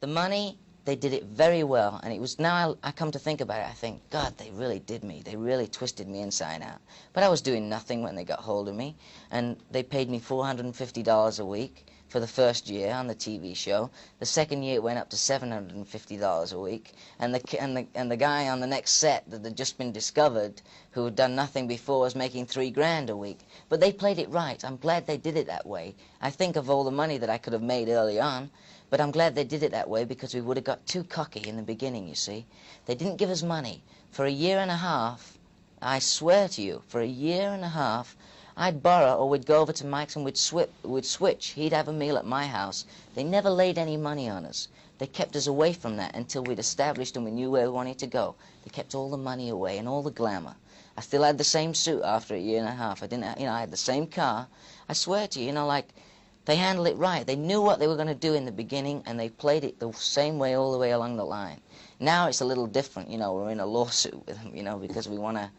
The money, they did it very well, and it was, now I come to think about it, I think, God, they really did me. They really twisted me inside out. But I was doing nothing when they got hold of me, and they paid me $450 a week for the first year on the TV show. The second year it went up to $750 a week, and the guy on the next set that had just been discovered, who had done nothing before, was making $3 grand a week. But they played it right. I'm glad they did it that way. I think of all the money that I could have made early on, but I'm glad they did it that way, because we would have got too cocky in the beginning, you see. They didn't give us money. For a year and a half, I swear to you, for a year and a half, I'd borrow, or we'd go over to Mike's and we'd switch. He'd have a meal at my house. They never laid any money on us. They kept us away from that until we'd established and we knew where we wanted to go. They kept all the money away and all the glamour. I still had the same suit after a year and a half. I didn't, I had the same car. I swear to you, like, they handled it right. They knew what they were going to do in the beginning, and they played it the same way all the way along the line. Now it's a little different, we're in a lawsuit with them, because we want to,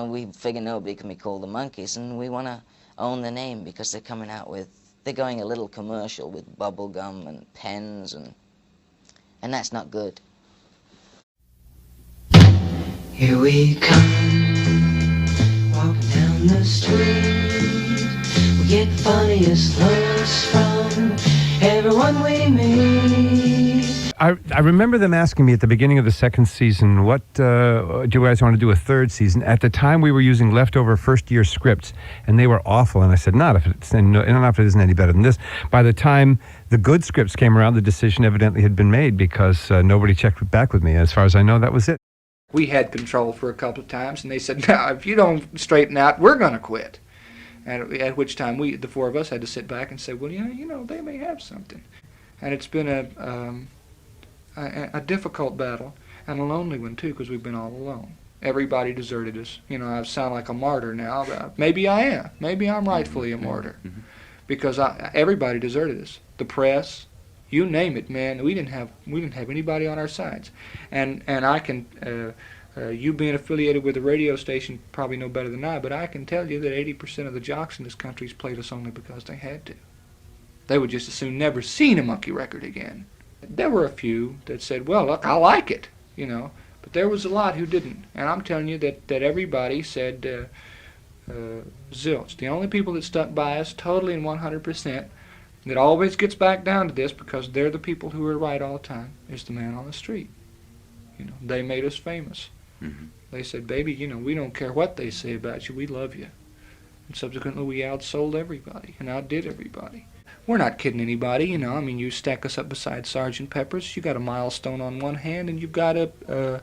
we figure nobody can be called the Monkees, and we want to own the name because they're coming out with, they're going a little commercial with bubble gum and pens, and that's not good. Here we come, walking down the street. We get funniest looks from everyone we meet. I remember them asking me at the beginning of the second season, what do you guys want to do a third season? At the time, we were using leftover first-year scripts, and they were awful. And I said, not if it isn't any better than this. By the time the good scripts came around, the decision evidently had been made, because nobody checked back with me. As far as I know, that was it. We had control for a couple of times, and they said, "Now, if you don't straighten out, we're going to quit." And at which time the four of us, had to sit back and say, well, they may have something. And it's been a difficult battle, and a lonely one too, because we've been all alone. Everybody deserted us. I sound like a martyr now. But maybe I am. Maybe I'm rightfully a martyr, because everybody deserted us. The press, you name it, man. We didn't have anybody on our sides, and I can. You being affiliated with a radio station probably know better than I, but I can tell you that 80% of the jocks in this country played us only because they had to. They would just as soon never seen a Monkee record again. There were a few that said, well, look, I like it, but there was a lot who didn't. And I'm telling you that everybody said, zilch. The only people that stuck by us totally and 100%, that always gets back down to this, because they're the people who are right all the time, is the man on the street. They made us famous. Mm-hmm. They said, baby, we don't care what they say about you, we love you. And subsequently we outsold everybody and outdid everybody. We're not kidding anybody, you stack us up beside Sgt. Pepper's, you got a milestone on one hand, and you've got a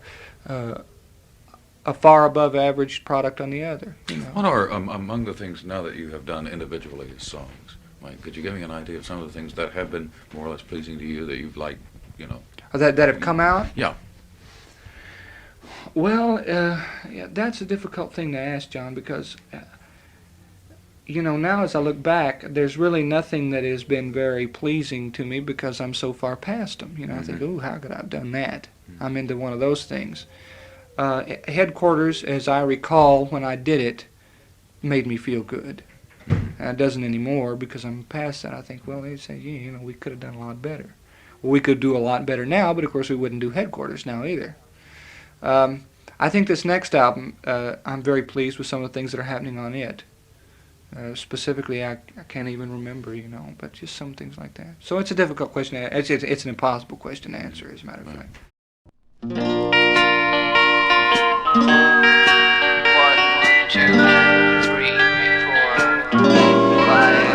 far above average product on the other. What are among the things now that you have done individually as songs, Mike, could you give me an idea of some of the things that have been more or less pleasing to you, that you've liked, That have come out? Yeah. Well, yeah, that's a difficult thing to ask, John, because, now as I look back, there's really nothing that has been very pleasing to me, because I'm so far past them. I think, ooh, how could I have done that? I'm into one of those things. Headquarters, as I recall when I did it, made me feel good. And it doesn't anymore, because I'm past that. I think, well, they say, yeah, we could have done a lot better. Well, we could do a lot better now, but of course we wouldn't do Headquarters now either. I think this next album, I'm very pleased with some of the things that are happening on it. Specifically, I can't even remember, but just some things like that. So it's a difficult question. It's an impossible question to answer, as a matter of fact. 1, 2, 3, 4, 5.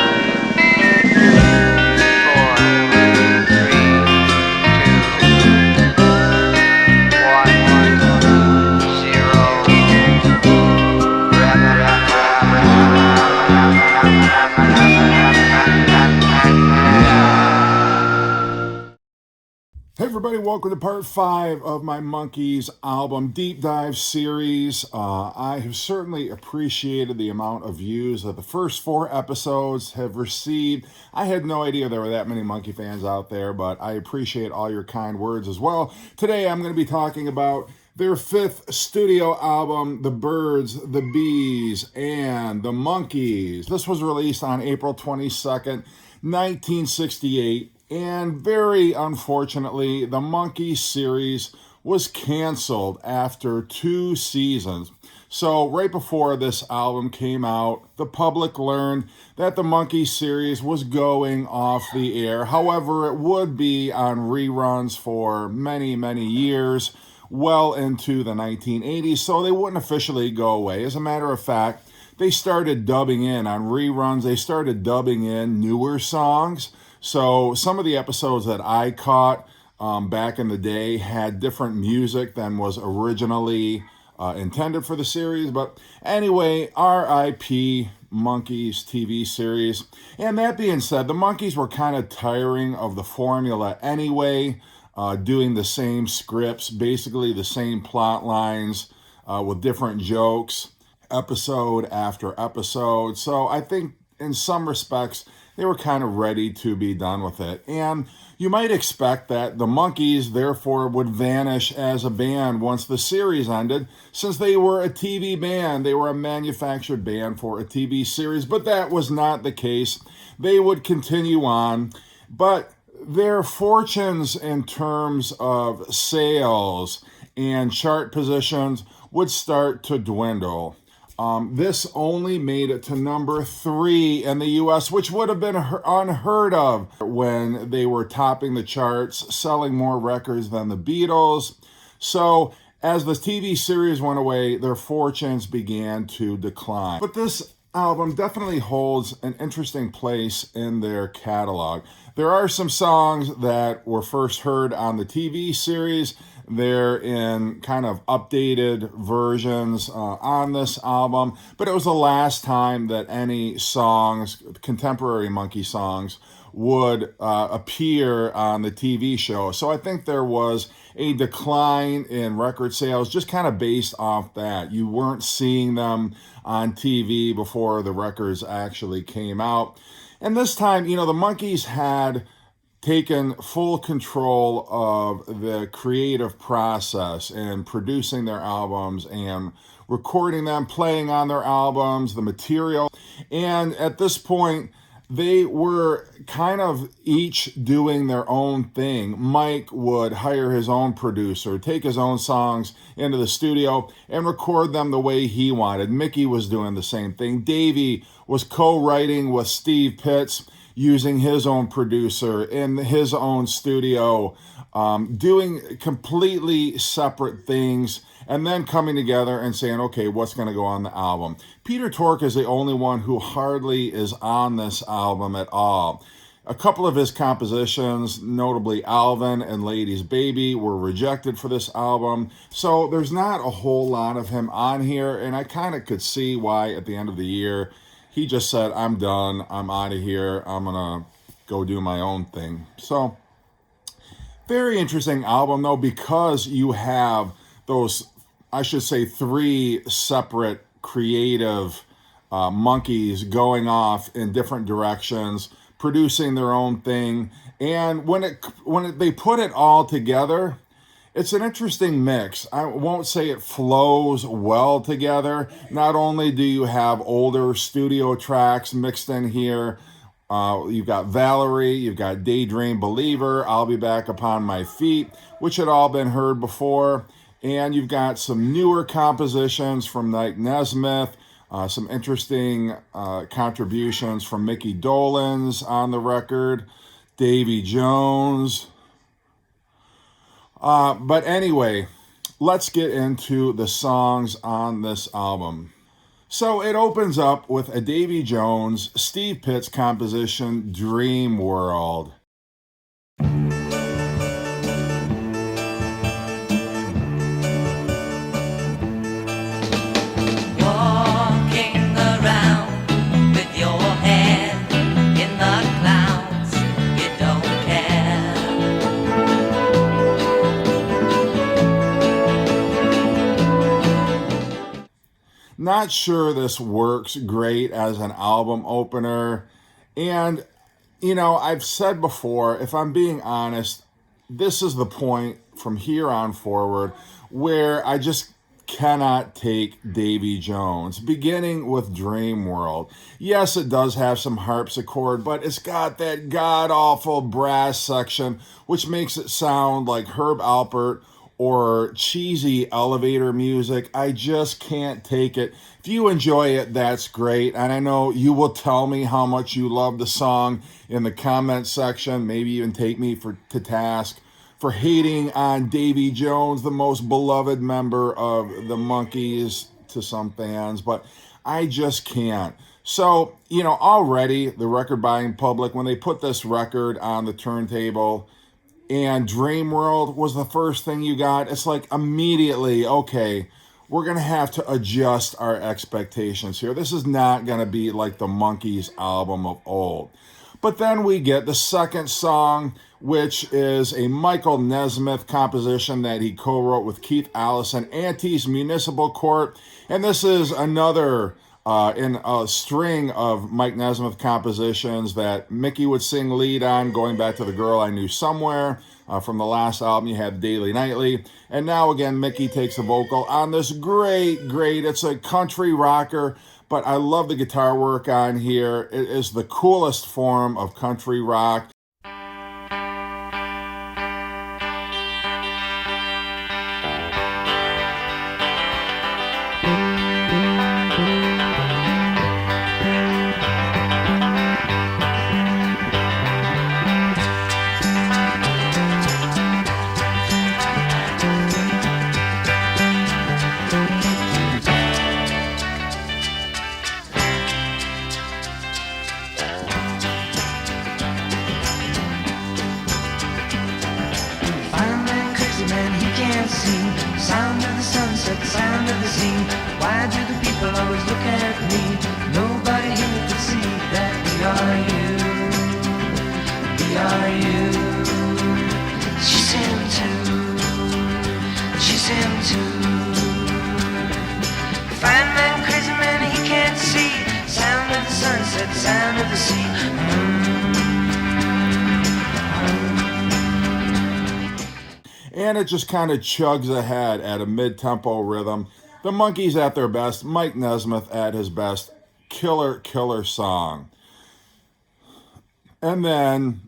Hey everybody, welcome to part 5 of my Monkees album deep dive series. I have certainly appreciated the amount of views that the first 4 episodes have received. I had no idea there were that many Monkee fans out there, but I appreciate all your kind words as well. Today I'm going to be talking about their 5th studio album, The Birds, the Bees, and the Monkees. This was released on April 22nd, 1968. And very unfortunately, the Monkees series was canceled after 2 seasons. So right before this album came out, the public learned that the Monkees series was going off the air. However, it would be on reruns for many, many years, well into the 1980s, so they wouldn't officially go away. As a matter of fact, they started dubbing in on reruns. They started dubbing in newer songs. So some of the episodes that I caught back in the day had different music than was originally intended for the series. But anyway, R.I.P. Monkees TV series. And that being said, the Monkees were kind of tiring of the formula anyway, doing the same scripts, basically the same plot lines with different jokes, episode after episode. So I think in some respects, they were kind of ready to be done with it. And you might expect that the Monkees, therefore, would vanish as a band once the series ended, since they were a TV band. They were a manufactured band for a TV series, but that was not the case. They would continue on, but their fortunes in terms of sales and chart positions would start to dwindle. This only made it to number 3 in the US, which would have been unheard of when they were topping the charts, selling more records than the Beatles. So as the TV series went away, their fortunes began to decline. But this album definitely holds an interesting place in their catalog. There are some songs that were first heard on the TV series. They're in kind of updated versions on this album, but it was the last time that any songs, contemporary Monkee songs, would appear on the TV show. So I think there was a decline in record sales just kind of based off that. You weren't seeing them on TV before the records actually came out. And this time, the Monkees had taken full control of the creative process and producing their albums and recording them, playing on their albums, the material. And at this point, they were kind of each doing their own thing. Mike would hire his own producer, take his own songs into the studio and record them the way he wanted. Mickey was doing the same thing. Davey was co-writing with Steve Pitts, using his own producer in his own studio, doing completely separate things, and then coming together and saying, okay, what's going to go on the album? Peter Tork is the only one who hardly is on this album at all. A couple of his compositions, notably Alvin and Lady's Baby, were rejected for this album. So there's not a whole lot of him on here, and I kind of could see why at the end of the year, he just said, I'm done, I'm out of here, I'm going to go do my own thing. So, very interesting album, though, because you have those, I should say, 3 separate creative Monkees going off in different directions, producing their own thing. And when they put it all together, it's an interesting mix. I won't say it flows well together. Not only do you have older studio tracks mixed in here, you've got Valerie, you've got Daydream Believer, I'll Be Back Upon My Feet, which had all been heard before. And you've got some newer compositions from like Nesmith, some interesting contributions from Mickey Dolenz on the record, Davy Jones. But anyway, let's get into the songs on this album. So it opens up with a Davy Jones, Steve Pitts composition, Dream World. Not sure this works great as an album opener. And, I've said before, if I'm being honest, this is the point from here on forward where I just cannot take Davy Jones, beginning with Dream World. Yes, it does have some harpsichord, but it's got that god-awful brass section, which makes it sound like Herb Alpert or cheesy elevator music. I just can't take it. If you enjoy it, that's great. And I know you will tell me how much you love the song in the comment section, maybe even take me to task for hating on Davy Jones, the most beloved member of the Monkees to some fans, but I just can't. So, already the record buying public, when they put this record on the turntable and Dream World was the first thing you got, it's like immediately, okay, we're going to have to adjust our expectations here. This is not going to be like the Monkees album of old. But then we get the second song, which is a Michael Nesmith composition that he co-wrote with Keith Allison, Auntie's Municipal Court. And this is another in a string of Mike Nesmith compositions that Mickey would sing lead on, going back to The Girl I Knew Somewhere. From the last album, you had Daily Nightly. And now again, Mickey takes the vocal on this great, it's a country rocker, but I love the guitar work on here. It is the coolest form of country rock. Sound of the sunset, sound of the sea. Why do the people always look at me? Nobody here can see that we are you. We are you. She's him too. She's him too. Fine man, crazy man, he can't see. Sound of the sunset, sound of the sea. And it just kind of chugs ahead at a mid-tempo rhythm. The Monkees at their best, Mike Nesmith at his best. Killer song. And then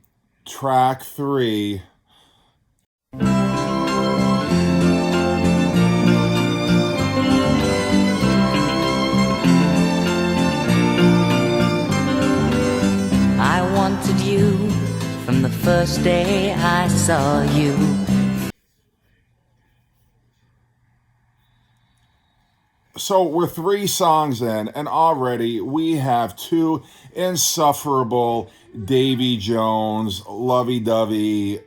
track 3. I wanted you from the first day I saw you. So we're 3 songs in, and already we have 2 insufferable Davy Jones, lovey-dovey,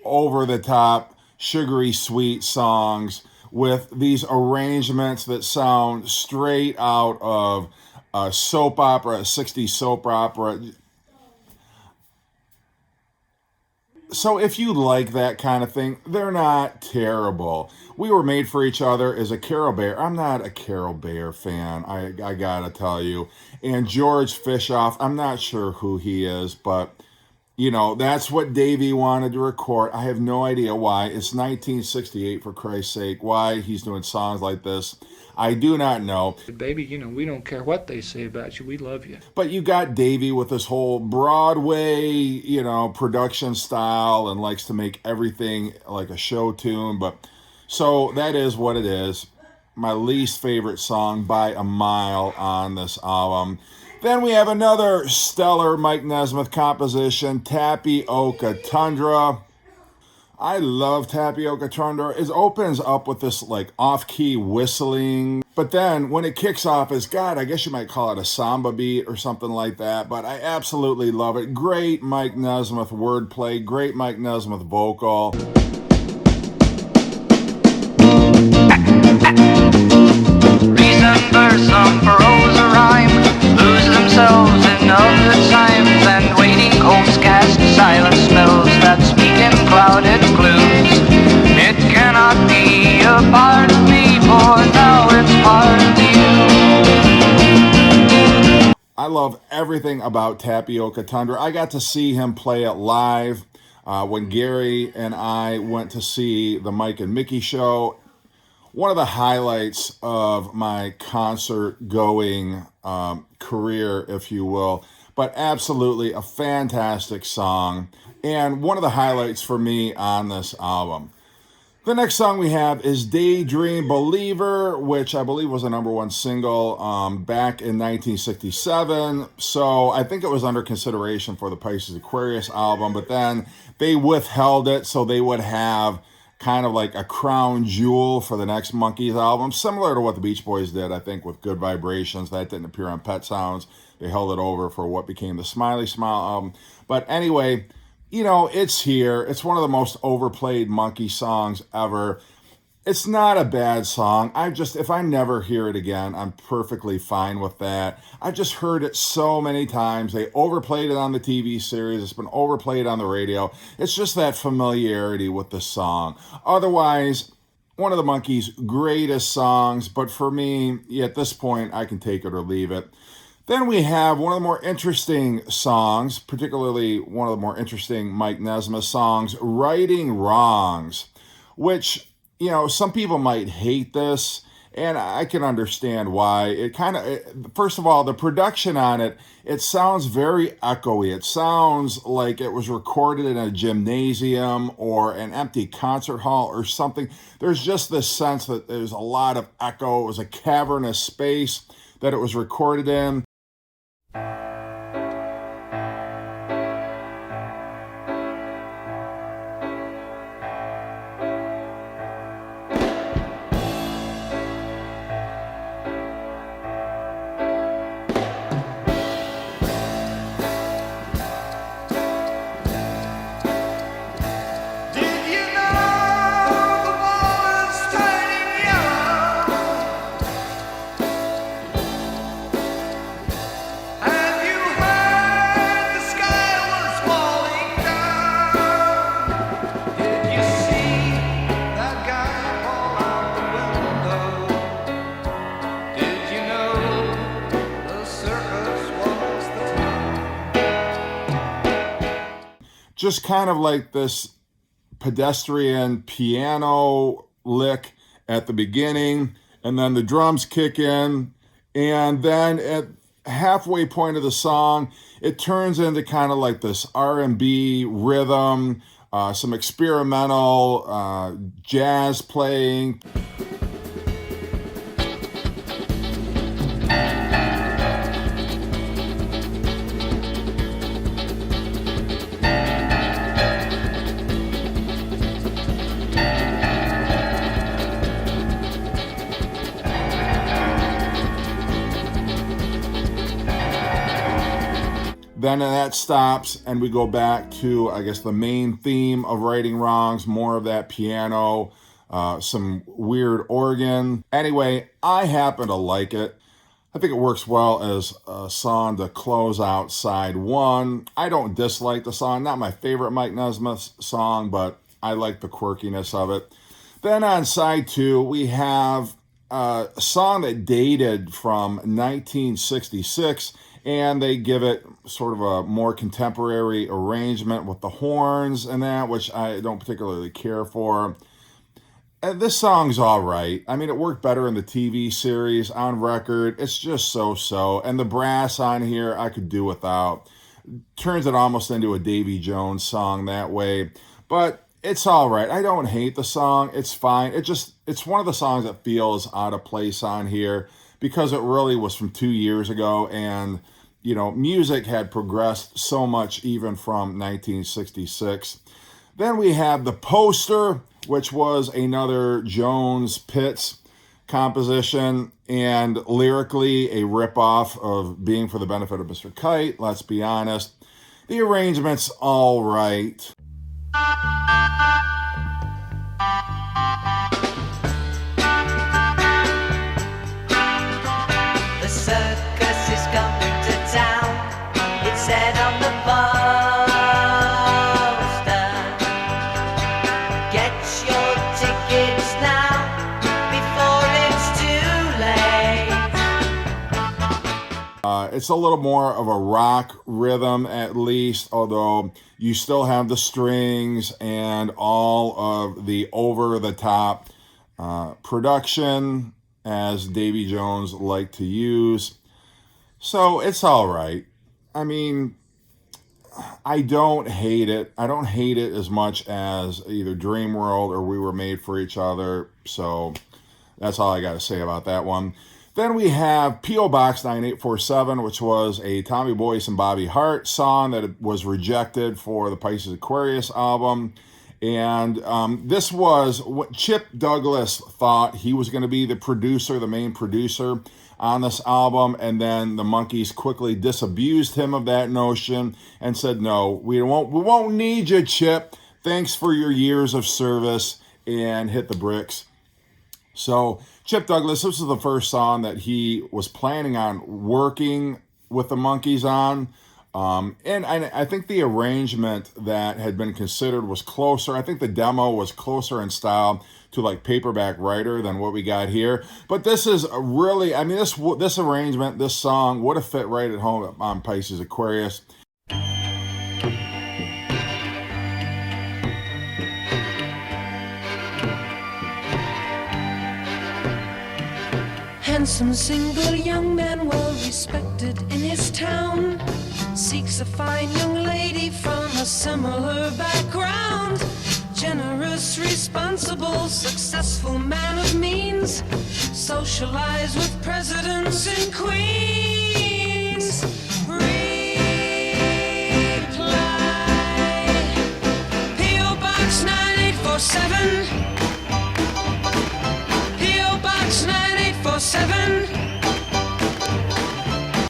over-the-top, sugary sweet songs with these arrangements that sound straight out of a soap opera, a 60s soap opera. So if you like that kind of thing, they're not terrible. We Were Made for Each Other is a Carol Bayer. I'm not a Carol Bayer fan, I gotta tell you. And George Fishoff, I'm not sure who he is, but that's what Davey wanted to record. I have no idea why. It's 1968, for Christ's sake. Why he's doing songs like this, I do not know. Baby, we don't care what they say about you. We love you. But you got Davey with this whole Broadway, production style and likes to make everything like a show tune. But so that is what it is. My least favorite song by a mile on this album. Then we have another stellar Mike Nesmith composition, Tapioca Tundra. I love Tapioca Tundra. It opens up with this off-key whistling, but then when it kicks off, I guess you might call it a samba beat or something like that, but I absolutely love it. Great Mike Nesmith wordplay, great Mike Nesmith vocal. Reason, verse, some prose or rhyme lose themselves in other times, and waiting coals cast silent smells that speak in clouded clues. It cannot be a part of me, for now it's part of you. I love everything about Tapioca Tundra. I got to see him play it live when Gary and I went to see the Mike and Mickey show. one of the highlights of my concert going career, if you will, but absolutely a fantastic song and one of the highlights for me on this album. The next song we have is Daydream Believer, which I believe was a #1 single back in 1967. So I think it was under consideration for the Pisces Aquarius album, but then they withheld it so they would have kind of like a crown jewel for the next Monkees album, similar to what the Beach Boys did, I think, with Good Vibrations. That didn't appear on Pet Sounds. They held it over for what became the Smiley Smile album. But anyway, you know, it's here. It's one of the most overplayed Monkee songs ever. It's not a bad song. If I never hear it again, I'm perfectly fine with that. I've just heard it so many times. They overplayed it on the TV series. It's been overplayed on the radio. It's just that familiarity with the song. Otherwise, one of the Monkees' greatest songs, but for me, at this point, I can take it or leave it. Then we have one of the more interesting songs, particularly one of the more interesting Mike Nesmith songs, Righting Wrongs, which, you know, some people might hate this, and I can understand why. First of all, the production on it, it sounds very echoey. It sounds like it was recorded in a gymnasium or an empty concert hall or something. There's just this sense that there's a lot of echo. It was a cavernous space that it was recorded in. Just kind of like this pedestrian piano lick at the beginning, and then the drums kick in, and then at halfway point of the song, it turns into kind of like this R&B rhythm, some experimental jazz playing. Then that stops and we go back to, I guess, the main theme of Righting Wrongs, more of that piano, some weird organ. Anyway, I happen to like it. I think it works well as a song to close out side one. I don't dislike the song, not my favorite Mike Nesmith song, but I like the quirkiness of it. Then on side two, we have a song that dated from 1966, and they give it sort of a more contemporary arrangement with the horns and that, which I don't particularly care for. And this song's all right. I mean, it worked better in the TV series. On record, it's just so-so. And the brass on here, I could do without. Turns it almost into a Davy Jones song that way. But it's all right. I don't hate the song. It's fine. It's one of the songs that feels out of place on here because it really was from 2 years ago, and you know, music had progressed so much even from 1966. Then we have The Poster, which was another Jones Pitts composition, and lyrically a ripoff of Being for the Benefit of Mr. Kite, let's be honest. The arrangement's all right. The circus is coming to town. It said on the poster. Get your tickets now before it's too late. It's a little more of a rock rhythm, at least, although you still have the strings and all of the over-the-top production, as Davy Jones liked to use. So it's all right. I mean, I don't hate it. I don't hate it as much as either Dream World or We Were Made for Each Other. So that's all I got to say about that one. Then we have P.O. Box 9847, which was a Tommy Boyce and Bobby Hart song that was rejected for the Pisces Aquarius album. And this was what Chip Douglas thought he was going to be the producer, the main producer on this album. And then the Monkees quickly disabused him of that notion and said, no, we won't need you, Chip. Thanks for your years of service, and hit the bricks. So Chip Douglas, this was the first song that he was planning on working with the Monkees on. And I think the arrangement that had been considered was closer. I think the demo was closer in style to like Paperback Writer than what we got here. But this is really, I mean, this arrangement, this song would have fit right at home on Pisces Aquarius. Handsome single young man, well respected in his town, seeks a fine young lady from a similar background. Generous, responsible, successful man of means, socialize with presidents and queens. Reply, P.O. Box 9847, P.O. Box 9847.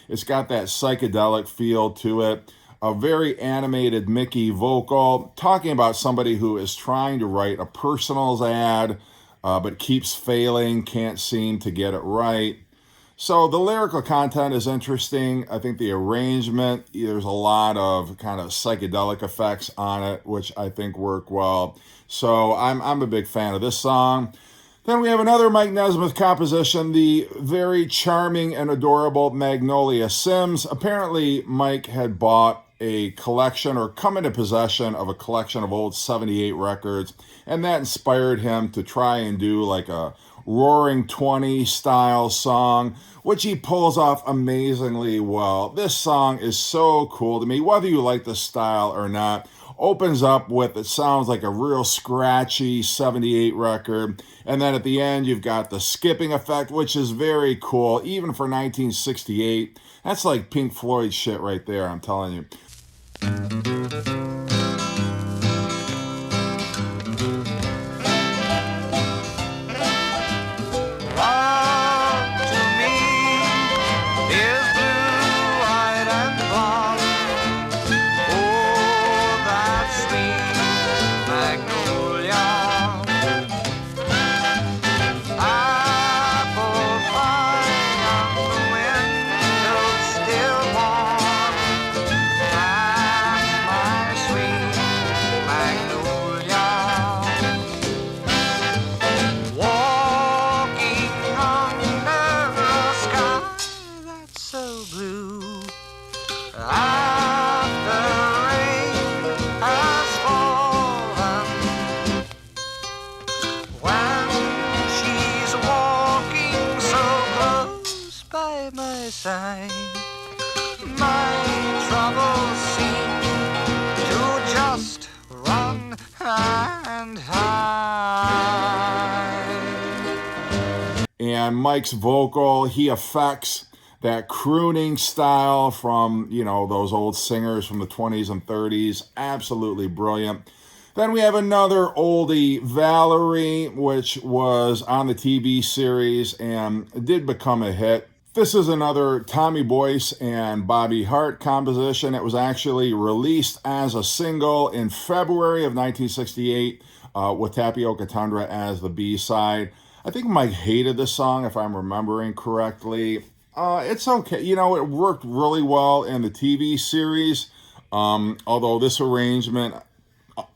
It's got that psychedelic feel to it. A very animated Mickey vocal, talking about somebody who is trying to write a personals ad, but keeps failing, can't seem to get it right. So the lyrical content is interesting. I think the arrangement, there's a lot of kind of psychedelic effects on it, which I think work well. So I'm a big fan of this song. Then we have another Mike Nesmith composition, the very charming and adorable Magnolia Sims. Apparently, Mike had bought a collection or come into possession of a collection of old 78 records, and that inspired him to try and do like a Roaring 20 style song, which he pulls off amazingly well. This song is so cool to me, whether you like the style or not. Opens up with, it sounds like a real scratchy 78 record, and then at the end you've got the skipping effect, which is very cool, even for 1968. That's like Pink Floyd shit right there, I'm telling you. And Mike's vocal, he affects that crooning style from, you know, those old singers from the 20s and 30s. Absolutely brilliant. Then we have another oldie, Valerie, which was on the TV series and did become a hit. This is another Tommy Boyce and Bobby Hart composition. It was actually released as a single in February of 1968 with Tapioca Tundra as the B-side. I think Mike hated this song, if I'm remembering correctly. It's okay. You know, it worked really well in the TV series, although this arrangement,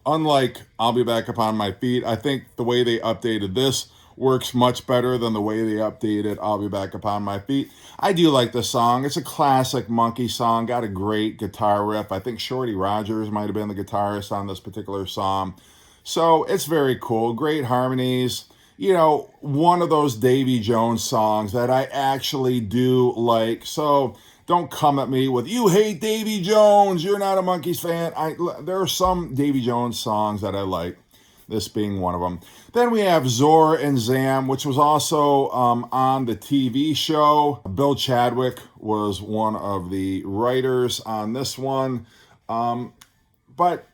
unlike I'll Be Back Upon My Feet, I think the way they updated this works much better than the way they updated I'll Be Back Upon My Feet. I do like this song. It's a classic Monkee song, got a great guitar riff. I think Shorty Rogers might have been the guitarist on this particular song. So it's very cool, great harmonies. one of those Davy Jones songs that I actually do like. So don't come at me with, you hate Davy Jones, you're not a Monkees fan. There are some Davy Jones songs that I like, this being one of them. Then we have Zor and Zam, which was also on the TV show. Bill Chadwick was one of the writers on this one. But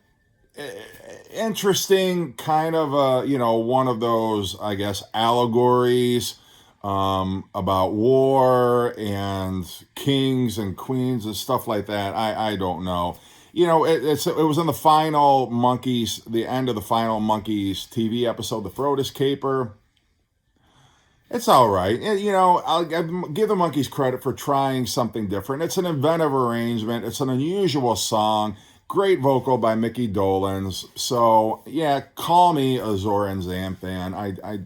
interesting, kind of one of those, I guess, allegories about war and kings and queens and stuff like that. I don't know. It was in the final Monkees, the end of the final Monkees TV episode, The Frodis Caper. It's all right. I'll give the Monkees credit for trying something different. It's an inventive arrangement. It's an unusual song. Great vocal by Mickey Dolenz. So, yeah, call me a Zor and Zam fan. I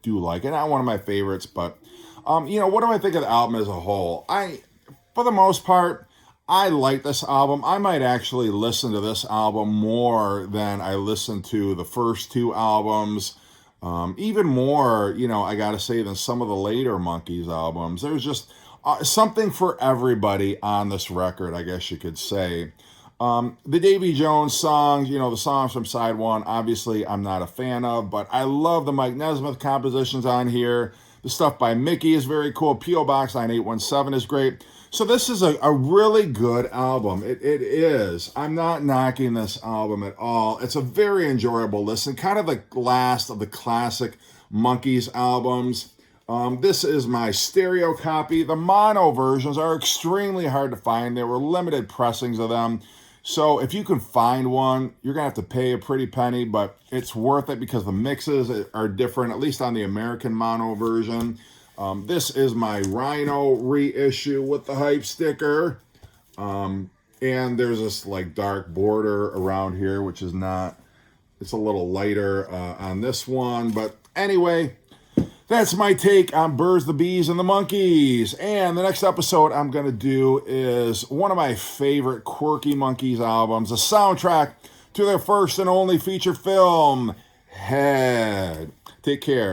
do like it. Not one of my favorites, but, what do I think of the album as a whole? For the most part, I like this album. I might actually listen to this album more than I listened to the first two albums. Even more, I gotta say, than some of the later Monkees albums. There's just something for everybody on this record, I guess you could say. The Davy Jones songs, the songs from side one, obviously I'm not a fan of, but I love the Mike Nesmith compositions on here. The stuff by Mickey is very cool. P.O. Box 9817 is great. So this is a really good album. It is. I'm not knocking this album at all. It's a very enjoyable listen. Kind of the last of the classic Monkees albums. This is my stereo copy. The mono versions are extremely hard to find. There were limited pressings of them. So if you can find one, you're going to have to pay a pretty penny, but it's worth it because the mixes are different, at least on the American mono version. This is my Rhino reissue with the hype sticker. And there's this like dark border around here, which is not, it's a little lighter on this one. But anyway, that's my take on Birds, the Bees, and the Monkees. And the next episode I'm going to do is one of my favorite quirky Monkees albums, a soundtrack to their first and only feature film, Head. Take care.